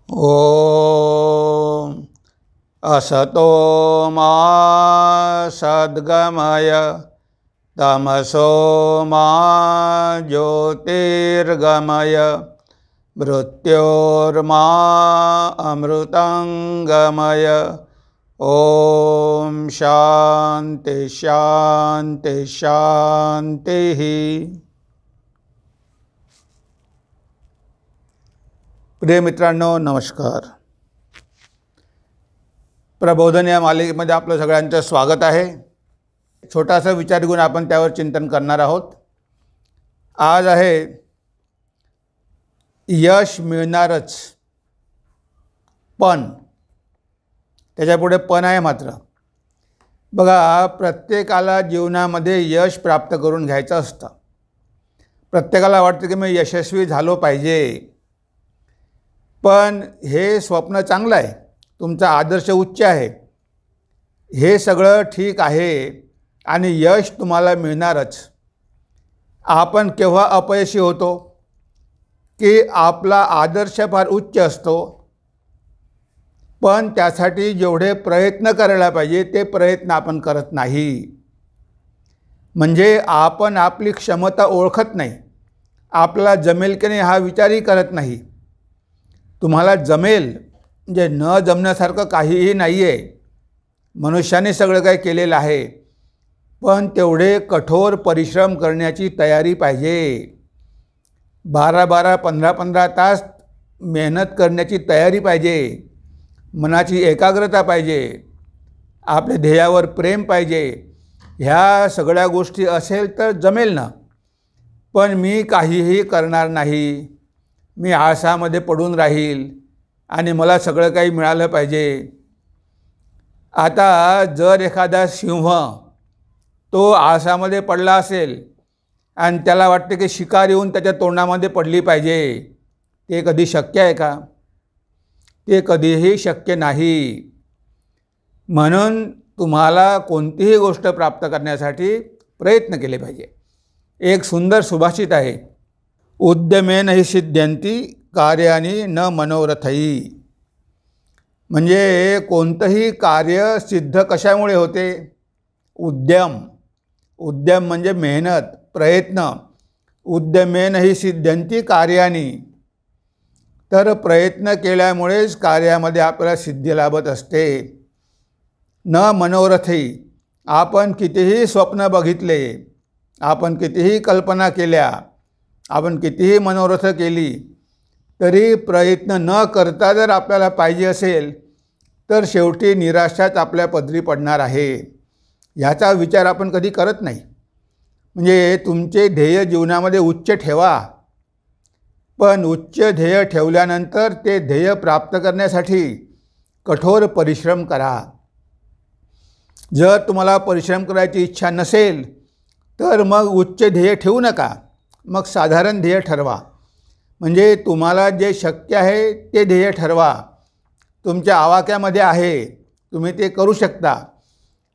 ॐ असतो मा सद्गमय तमसो मा ज्योतिर्गमय मृत्योर्मा अमृतंगमय। ॐ शांति शांति शांति। प्रिय मित्रांनो, नमस्कार। प्रबोधन या मालिकेमध्ये आपलं सगळ्यांचं स्वागत आहे। छोटासा विचार घेऊन आपण त्यावर चिंतन करणार आहोत। आज आहे यश मिळणारच, पण त्याच्यापुढे पण आहे मात्र। बघा, प्रत्येकाला जीवनामध्ये यश प्राप्त करून घ्यायचं असतं। प्रत्येकाला वाटतं की मी यशस्वी झालो पाहिजे, पण हे स्वप्न चांगलं आहे, तुमचा आदर्श उच्च आहे, हे सगळं ठीक आहे आणि यश तुम्हाला मिळणारच। आपण केव्हा अपयशी होतो की आपला आदर्श फार उच्च असतो, पण त्यासाठी जेवढे प्रयत्न करायला पाहिजे ते प्रयत्न आपण करत नाही। म्हणजे आपण आपली क्षमता ओळखत नाही, आपला जमेल की नाही हा विचारही करत नाही। तुम्हाला जमेल म्हणजे न जमण्यासारखं काहीही नाही आहे। मनुष्याने सगळं काही केलेलं आहे, पण तेवढे कठोर परिश्रम करण्याची तयारी पाहिजे। 12-12, 15-15 तास मेहनत करण्याची तयारी पाहिजे, मनाची एकाग्रता पाहिजे, आपल्या ध्येयावर प्रेम पाहिजे। ह्या सगळ्या गोष्टी असेल तर जमेल ना। पण मी काहीही करणार नाही, मी आळसामध्ये पडून राहील आणि मला सगळं काही मिळालं पाहिजे। आता जर एखादा सिंह तो आळसामध्ये पडला असेल आणि त्याला वाटते की शिकार येऊन त्याच्या तोंडामध्ये पडली पाहिजे, ते कधी शक्य आहे का? ते कधीही शक्य नाही। म्हणून तुम्हाला कोणतीही गोष्ट प्राप्त करण्यासाठी प्रयत्न केले पाहिजे। एक सुंदर सुभाषित आहे, उद्यमेन हि सिद्ध्यन्ति कार्याणि न मनोरथैः। म्हणजे कोणतंही कार्य सिद्ध कशामुळे होते? उद्यम। उद्यम म्हणजे मेहनत, प्रयत्न। उद्यमेन हि सिद्ध्यन्ति कार्याणि, तर प्रयत्न केल्यामुळेच कार्यामध्ये आपल्याला सिद्धी लाभत असते। न मनोरथैः, आपण कितीही स्वप्न बघितले, आपण कितीही कल्पना केल्या, आपण कितीही मनोरथ केली, तरी प्रयत्न न करता जर आपल्याला पाहिजे असेल तर शेवटी निराशाच आपल्या पदरी पडणार आहे। ह्याचा विचार आपण कधी करत नाही। म्हणजे तुमचे ध्येय जीवनामध्ये उच्च ठेवा, पण उच्च ध्येय ठेवल्यानंतर ते ध्येय प्राप्त करण्यासाठी कठोर परिश्रम करा। जर तुम्हाला परिश्रम करायची इच्छा नसेल तर मग उच्च ध्येय ठेवू नका, मग साधारण ध्येय ठरवा। म्हणजे तुम्हाला जे शक्य आहे ते ध्येय ठरवा, तुमच्या आवाक्यामध्ये आहे, तुम्ही ते करू शकता।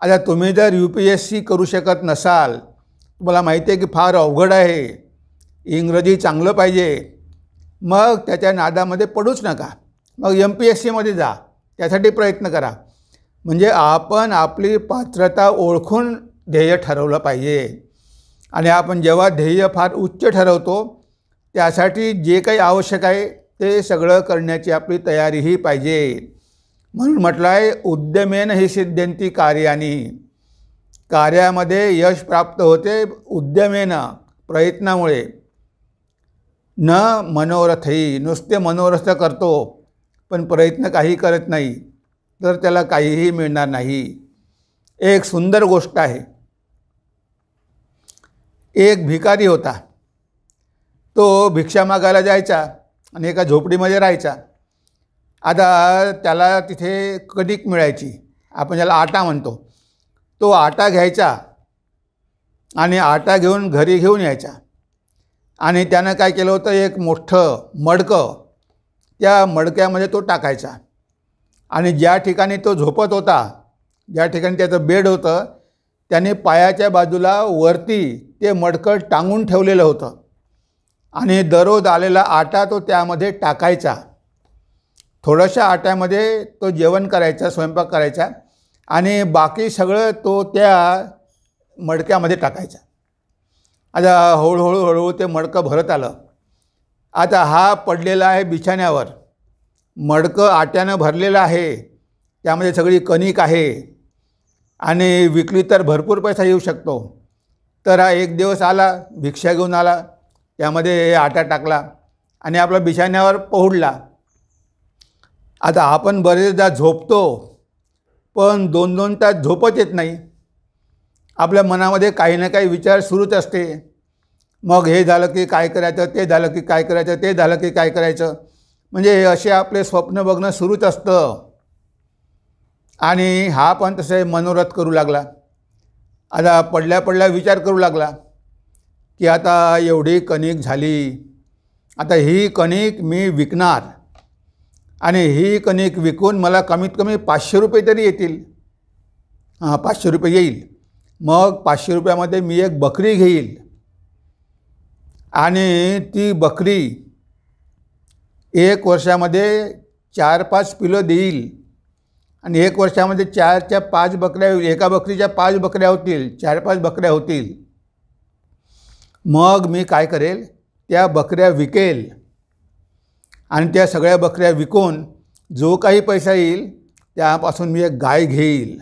आता तुम्ही जर UPSC करू शकत नसाल, तुम्हाला माहिती आहे की फार अवघड आहे, इंग्रजी चांगलं पाहिजे, मग त्याच्या नादामध्ये पडूच नका, मग MPSCमध्ये जा, त्यासाठी प्रयत्न करा। म्हणजे आपण आपली पात्रता ओळखून ध्येय ठरवलं पाहिजे। आणि आपण जेव्हा ध्येय फार उच्च ठरवतो त्यासाठी जे काही आवश्यक आहे ते सगळं करण्याची आपली तयारीही पाहिजे। म्हणून म्हटलं आहे, उद्यमेन हि सिद्ध्यन्ति कार्याणि। कार्यामध्ये यश प्राप्त होते उद्यमेन, प्रयत्नामुळे। न मनोरथैः, नुसते मनोरथ करतो पण प्रयत्न काही करत नाही तर त्याला काहीही मिळणार नाही। एक सुंदर गोष्ट आहे, एक भिकारी होता, तो भिक्षा मागायला जायचा आणि एका झोपडीमध्ये राहायचा। आता त्याला तिथे कणिक मिळायची, आपण ज्याला आटा म्हणतो, तो आटा घ्यायचा आणि आटा घेऊन घरी घेऊन यायचा। आणि त्यानं काय केलं होतं, एक मोठं मडकं, त्या मडक्यामध्ये तो टाकायचा आणि ज्या ठिकाणी तो झोपत होता, ज्या ठिकाणी त्याचं बेड होतं, त्याने पायाच्या बाजूला वरती ते मडकं टांगून ठेवलेलं होतं आणि दररोज आलेला आटा तो त्यामध्ये टाकायचा। थोड्याशा आट्यामध्ये तो जेवण करायचा, स्वयंपाक करायचा आणि बाकी सगळं तो त्या मडक्यामध्ये टाकायचा. आता हळूहळू ते मडकं भरत आलं. आता हा पडलेला आहे बिछाण्यावर, मडकं आट्यानं भरलेलं आहे, त्यामध्ये सगळी कणिक आहे आणि विकली तर भरपूर पैसा येऊ शकतो. तर हा एक दिवस आला, भिक्षा घेऊन आला, त्यामध्ये आटा टाकला आणि आपला बिछाण्यावर पहुडला. आता आपण बरेचदा झोपतो, पण 2-2 तास झोपच येत नाही. आपल्या मनामध्ये काही ना काही विचार सुरूच असते. मग हे झालं की काय करायचं, ते झालं की काय करायचं, ते झालं की काय करायचं, म्हणजे असे आपले स्वप्न बघणं सुरूच असतं. आणि हा पण तसे मनोरथ करू लागला. आता पडल्या विचार करू लागला की आता एवढी कणिक झाली, आता ही कणिक मी विकणार आणि ही कणिक विकून मला कमीत कमी 500 रुपये तरी येतील. 500 रुपये येईल. मग 500 रुपयामध्ये मी एक बकरी घेईल आणि ती बकरी 1 वर्षामध्ये 4-5 पिलं देईल आणि 1 वर्षामध्ये 4च्या 5 बकऱ्या, एका बकरीच्या 5 बकऱ्या होतील, 4-5 बकऱ्या होतील. मग मी काय करेल, त्या बकऱ्या विकेल आणि त्या सगळ्या बकऱ्या विकून जो काही पैसा येईल त्यापासून मी एक गाय घेईल.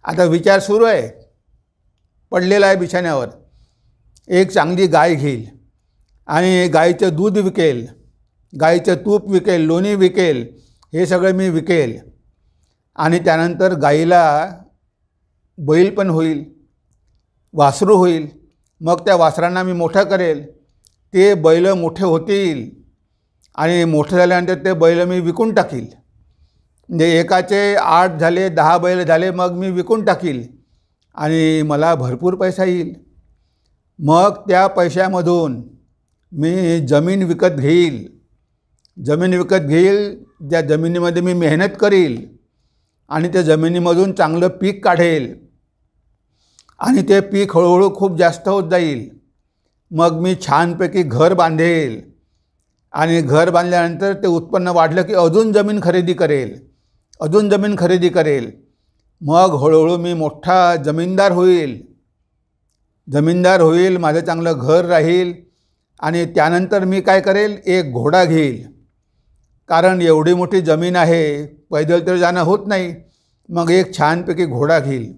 आता विचार सुरू आहे, पडलेला आहे बिछाण्यावर. एक चांगली गाय घेईल आणि गाईचं दूध विकेल, गाईचं तूप विकेल, लोणी विकेल, हे सगळं मी विकेल आणि त्यानंतर गाईला बैल पण होईल, वासरू होईल. मग त्या वासरांना मी मोठं करेल, ते बैल मोठे होतील आणि मोठे झाल्यानंतर ते बैल मी विकून टाकील. म्हणजे एकाचे 8 झाले, 10 बैल झाले, मग मी विकून टाकील आणि मला भरपूर पैसा येईल. मग त्या पैशामधून मी जमीन विकत घेईल, जमीन विकत घेईल, त्या जमिनीमध्ये मी मेहनत करील आणि त्या जमिनीमधून चांगलं पीक काढेल आणि ते पीक हळूहळू खूप जास्त होत जाईल. मग मी छानपैकी घर बांधेल आणि घर बांधल्यानंतर ते उत्पन्न वाढलं की अजून जमीन खरेदी करेल, अजून जमीन खरेदी करेल. मग हळूहळू मी मोठा जमीनदार होईल, जमीनदार होईल, माझं चांगलं घर राहील आणि त्यानंतर मी काय करेल, एक घोडा घेईल. कारण एवढी मोठी जमीन आहे, पैदल तर जाणं होत नाही. मग एक छानपैकी घोडा घेईल,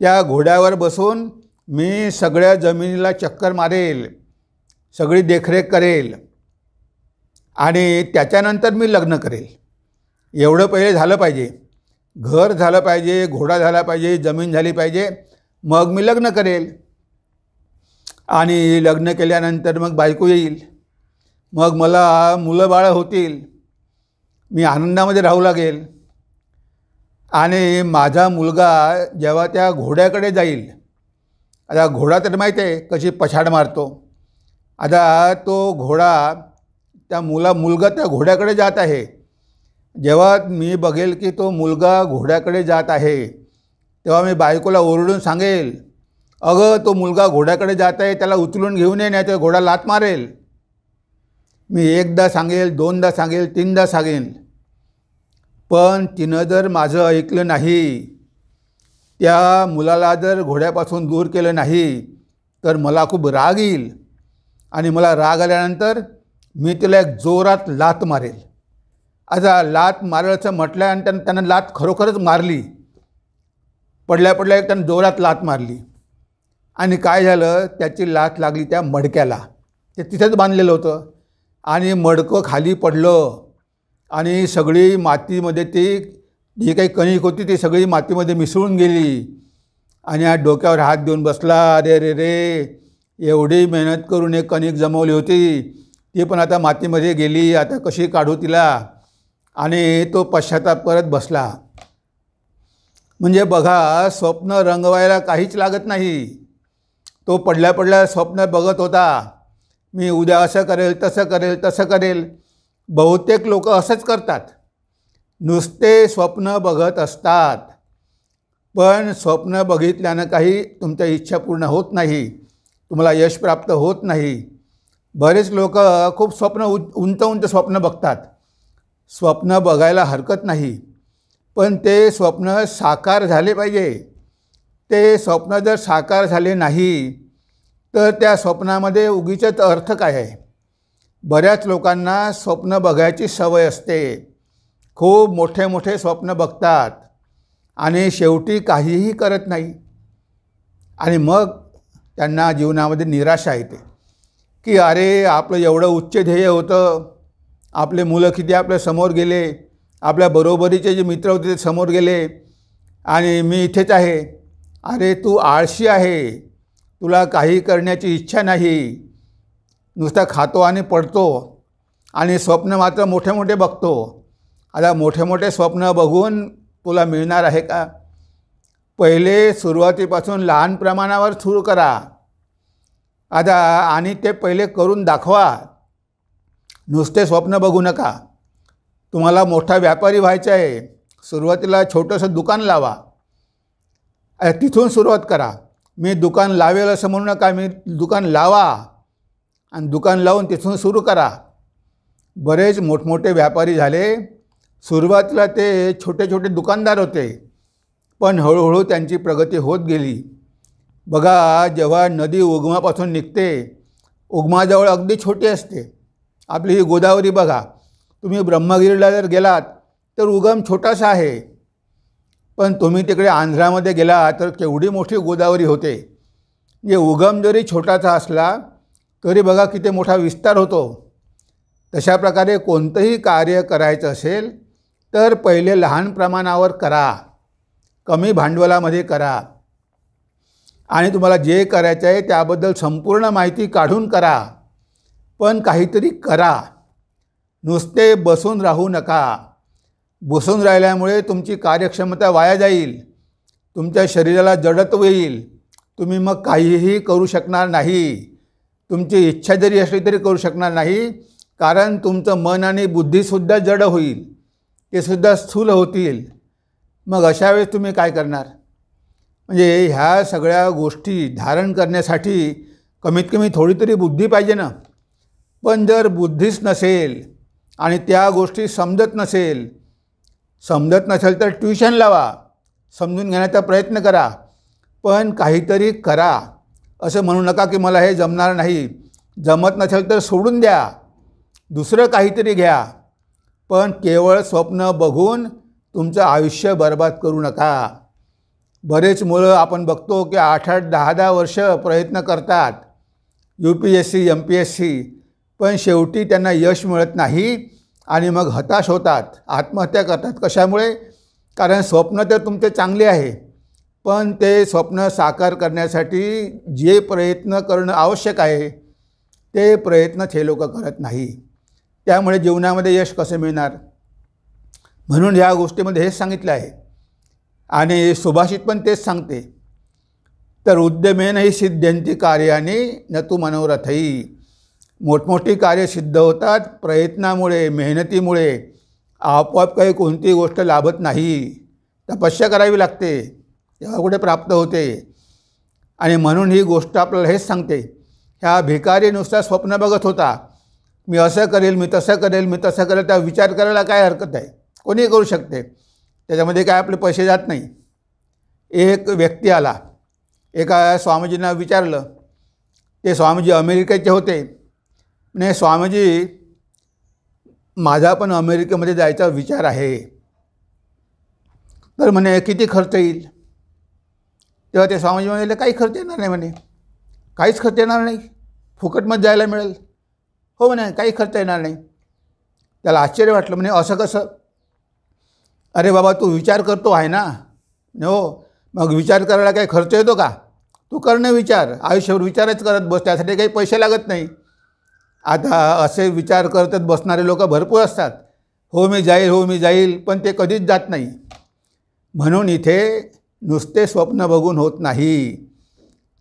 त्या घोड्यावर बसून मी सगळ्या जमिनीला चक्कर मारेल, सगळी देखरेख करेल आणि त्याच्यानंतर मी लग्न करेल. एवढं पहिले झालं पाहिजे, घर झालं पाहिजे, घोडा झाला पाहिजे, जमीन झाली पाहिजे, मग मी लग्न करेल. आणि लग्न केल्यानंतर मग बायको येईल, मग मला मुलं बाळं होतील, मी आनंदामध्ये राहू लागेल. आणि माझा मुलगा जेव्हा त्या घोड्याकडे जाईल, आता घोडा तर माहीत आहे कशी पछाड मारतो. आता तो घोडा, त्या मुलगा त्या घोड्याकडे जात आहे. जेव्हा मी बघेल की तो मुलगा घोड्याकडे जात आहे, तेव्हा मी बायकोला ओरडून सांगेल, अगं तो मुलगा घोड्याकडे जात आहे, त्याला उचलून घेऊन ये, नाही तर घोडा लाथ मारेल. मी एकदा सांगेल, 2दा सांगेल, 3दा सांगेल, पण तिनं जर माझं ऐकलं नाही, त्या मुलाला जर घोड्यापासून दूर केलं नाही, तर मला खूप राग येईल आणि मला राग आल्यानंतर मी तिला एक जोरात लाथ मारेल. आता लाथ मारायचं म्हटल्यानंतर त्यानं लाथ खरोखरच मारली, पडल्या एक त्यानं जोरात लाथ मारली आणि काय झालं, त्याची लाथ लागली त्या मडक्याला. ते तिथंच बांधलेलं होतं आणि मडकं खाली पडलं आणि सगळी मातीमध्ये ती जी काही कणिक होती ती सगळी मातीमध्ये मिसळून गेली आणि हा डोक्यावर हात देऊन बसला. अरे रे रे, एवढी मेहनत करून एक कणिक जमवली होती, ती पण आता मातीमध्ये गेली, आता कशी काढू तिला. आणि तो पश्चाताप करत बसला. म्हणजे बघा, स्वप्न रंगवायला काहीच लागत नाही. तो पडल्या स्वप्न बघत होता, मी उद्या असं करेल, तसं करेल, तसं करेल. बहुतेक लोक असंच करतात, नुसते स्वप्न बघत असतात, पण स्वप्न बघितल्यानं काही तुमच्या इच्छा पूर्ण होत नाही, तुम्हाला यश प्राप्त होत नाही. बरेच लोक खूप स्वप्न उंच स्वप्न बघतात. स्वप्न बघायला हरकत नाही, पण ते स्वप्न साकार झाले पाहिजे. ते स्वप्न जर साकार झाले नाही तर त्या स्वप्नामध्ये उगीचच अर्थ काय आहे. बऱ्याच लोकांना स्वप्न बघायची सवय असते, खूप मोठे मोठे स्वप्न बघतात आणि शेवटी काहीही करत नाही. आणि मग त्यांना जीवनामध्ये निराशा येते की अरे आपलं एवढं उच्च ध्येय होतं, आपले मुलं किती आपल्या समोर गेले, आपल्या बरोबरीचे जे मित्र होते ते समोर गेले आणि मी इथेच आहे. अरे तू आळशी आहे, तुला काही करण्याची इच्छा नाही, नुसता खातो आणि पडतो आणि स्वप्न मात्र मोठे मोठे बघतो. आता मोठे मोठे स्वप्न बघून तुला मिळणार आहे का? पहिले सुरुवातीपासून लहान प्रमाणावर सुरू करा आता आणि ते पहिले करून दाखवा. नुसते स्वप्न बघू नका. तुम्हाला मोठा व्यापारी व्हायचा आहे, सुरुवातीला छोटंसं दुकान लावा. तिथून सुरुवात करा. मी दुकान लावेल असं म्हणू नका, मी दुकान लावा आणि दुकान लावून तिथून सुरू करा. बरेच मोठमोठे व्यापारी झाले. सुरुवातीला ते छोटे छोटे दुकानदार होते, पण हळूहळू त्यांची प्रगती होत गेली. बघा, जेव्हा नदी उगमापासून निघते, उगमाजवळ अगदी छोटी असते. आपली ही गोदावरी बघा, तुम्ही ब्रह्मगिरीला जर गेलात तर उगम छोटासा आहे, पण तुम्ही तिकडे आंध्रामध्ये गेला तर केवढी मोठी गोदावरी होते. म्हणजे उगम जरी छोटासा असला तरी बघा किती मोठा विस्तार होतो. तशा प्रकारे कोणतंही कार्य करायचं असेल तर पहिले लहान प्रमाणावर करा, कमी भांडवलामध्ये करा आणि तुम्हाला जे करायचं आहे त्याबद्दल संपूर्ण माहिती काढून करा, पण काहीतरी करा. नुसते बसून राहू नका. बसून राहिल्यामुळे तुमची कार्यक्षमता वाया जाईल, तुमच्या शरीराला जडत्व येईल, तुम्ही मग काहीही करू शकणार नाही. तुमची इच्छा जरी असली तरी करू शकणार नाही, कारण तुमचं मन आणि बुद्धीसुद्धा जड होईल, ते सुद्धा स्थूल होतील. मग अशा वेळेस तुम्ही काय करणार? म्हणजे ह्या सगळ्या गोष्टी धारण करण्यासाठी कमीत कमी थोडी तरी बुद्धी पाहिजे ना. पण जर बुद्धीच नसेल आणि त्या गोष्टी समजत नसेल तर ट्युशन लावा, समजून घेण्याचा प्रयत्न करा, पण काहीतरी करा. असं म्हणू नका की मला हे जमणार नाही. जमत नसेल तर सोडून द्या, दुसरं काहीतरी घ्या, पण केवळ स्वप्न बघून तुमचं आयुष्य बर्बाद करू नका. बरेच मुलं आपण बघतो की 8-8, 10-10 वर्ष प्रयत्न करतात UPSC, MPSC, पण शेवटी त्यांना यश मिळत नाही आणि मग हताश होतात, आत्महत्या करतात. कशामुळे? कारण स्वप्न तर तुमचे चांगले आहे, पण ते स्वप्न साकार करण्यासाठी जे प्रयत्न करणं आवश्यक आहे ते प्रयत्न ते लोक करत नाही. त्यामुळे जीवनामध्ये यश कसं मिळणार? म्हणून ह्या गोष्टीमध्ये हेच सांगितलं आहे आणि सुभाषित पण तेच सांगते. तर उद्यमेनहि सिद्ध्यन्ति कार्याणि न तु मनोरथैः. मोठमोठी कार्य सिद्ध होतात प्रयत्नामुळे, मेहनतीमुळे. आपोआप काही कोणती गोष्ट लाभत नाही, तपस्या करावी लागते, तेव्हा कुठे प्राप्त होते. आणि म्हणून ही गोष्ट आपल्याला हेच सांगते. ह्या भिकारी नुसता स्वप्न बघत होता, मी असं करेल, मी तसं करेल, मी तसं करेल. त्या विचार करायला काय हरकत आहे? कोणीही करू शकते, त्याच्यामध्ये काय आपले पैसे जात नाही. एक व्यक्ती आला, एका स्वामीजींना विचारलं. ते स्वामीजी अमेरिकेचे होते. म्हणे, स्वामीजी माझा पण अमेरिकेमध्ये जायचा विचार आहे. तर म्हणे किती खर्च येईल? तेव्हा ते स्वामीजी म्हणाले काही खर्च येणार नाही म्हणे. काहीच खर्च येणार नाही, फुकटमध्ये जायला मिळेल. हो म्हणे, काही खर्च येणार नाही. त्याला आश्चर्य वाटलं. म्हणे असं कसं? अरे बाबा, तू विचार करतो आहे ना. हो, मग विचार करायला काही खर्च येतो का? तू करणं विचार, आयुष्यभर विचारच करत बस, त्यासाठी काही पैसे लागत नाही. आता असे विचार करतच बसणारे लोक भरपूर असतात. हो मी जाईल, हो मी जाईल, पण ते कधीच जात नाही. म्हणून इथे नुसते स्वप्न बघून होत नाही,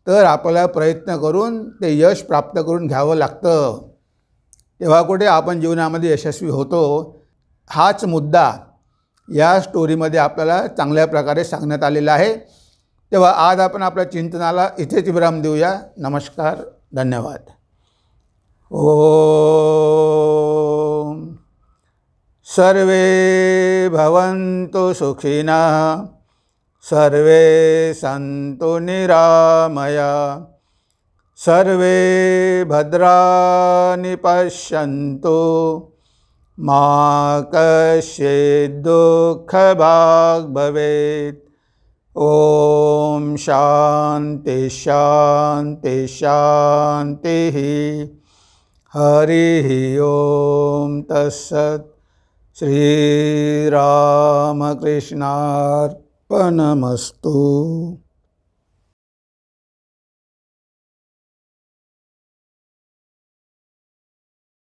तर आपल्याला प्रयत्न करून ते यश प्राप्त करून घ्यावं लागतं. तेव्हा कुठे आपण जीवनामध्ये यशस्वी होतो. हाच मुद्दा या स्टोरीमध्ये आपल्याला चांगल्या प्रकारे सांगण्यात आलेला आहे. तेव्हा आज आपण आपल्या चिंतनाला इथेच विराम देऊया. नमस्कार, धन्यवाद. ओम सर्वे भवन्तु सुखिनः सर्वे सन्तु निरामयाः सर्वे भद्राणि पश्यन्तु मा कश्चित् दुःखभाग् भवेत्। ॐ शान्ति शान्ति शान्तिः। हरिः ॐ तत्सत्। श्रीरामकृष्णार्पणमस्तु।